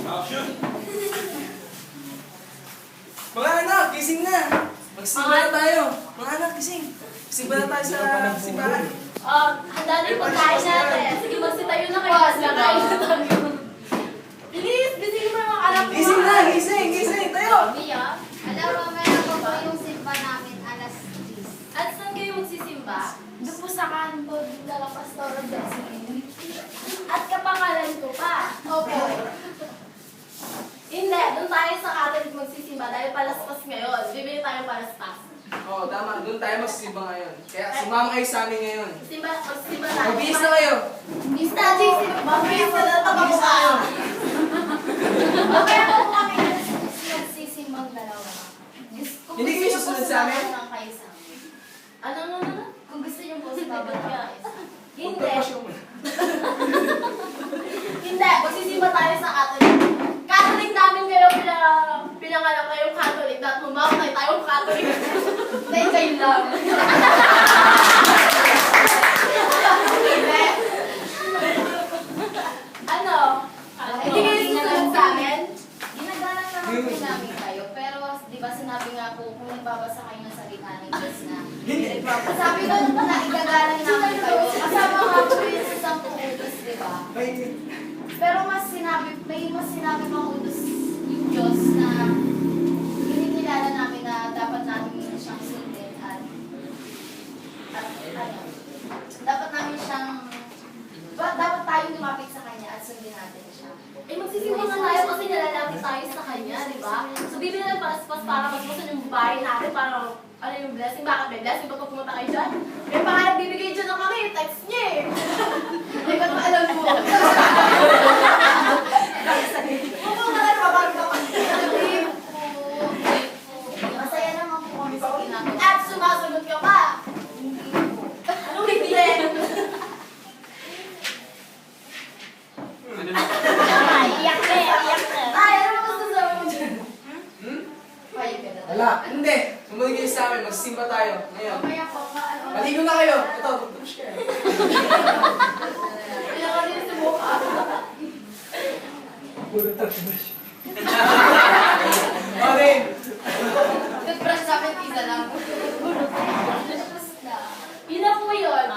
Action! Mga anak, gising na! Magsimba na tayo! Mga anak, gising! Magsimba na tayo sa simbahan! Handa na yung pagkain natin. Sige, magsitayo na kayo. Kakain na tayo. Bilis, gising mo mga anak mo. Gising na! Gising! Gising! Tayo! Mia, Alam mo, meron pa po yung simba namin alas 10. at saan kayo magsisimba? Doon po sa kanto, dala Pastor Blessing. At kapangalan ko pa. Opo. Hindi, doon tayo sa Catholic magsisimba dahil palaspas ngayon. Bibili tayo palaspas. Oo, tama. Doon tayo magsisimba ngayon. Kaya sumama kayo sa amin ngayon. Magsimba tayo. Magbihis na kayo! Study, mabihis na lang pagkabuka. Kaya po kami nagsisimbang dalawa. Kung Hindi gusto kayo niyo po, susunod sa amin? sumama lang kayo sa amin. Ano? Kung gusto niyo po, sumama lang kayo sa amin. Hindi. Magpapasyon mo. Hindi, magsisimba tayo sa Catholic. Catholic namin kayo pinangalan kayong Catholic. Dahil mamamatay tayong Catholic. Dahil kayo lang. Ano? Hindi kayo susunod sa amin? Ginagalang naman po namin kayo. Pero, di ba sinabi nga po, kung nagbabasa kayo ng salita ng Diyos na, sabi doon na igagalang namin kayo. Kasama nga po yun sa 10 utos, di ba? Pero may mas sinabi pang utos yung Diyos na kinikilala namin na dapat namin siyang sundin at dapat namin siyang dapat tayong lumapit sa Kanya at sundin natin siya. Eh, magsisimba nga tayo kasi nalalapit tayo sa kanya, di ba? So, bibili ng palaspas para magpasan yung bahay natin para ano yung blessing. Bakit may blessing? Ba't pumunta kayo dyan? May pangarap bibigay dyan ng kami. Text niya eh. Ay, ba't alam mo? Pumunta ka rin pa Hindi po. Masaya naman po kami sa ginagawa. At sumasagot ka pa. Hindi po. Anong hindi? Iyak na eh, iyak na. Ay, ano mo sasabi mo dyan? Payag ka na. Wala. Hindi. Sumunod kayo sa amin. Magsisimba tayo. Ngayon. Mamaya po, Maligo na kayo. Ito, mag-brush kayo. Iyak ka rin sa mukha. Puro tag-brush. Okay. toothbrush sa akin, isa lang. Yun na po yun.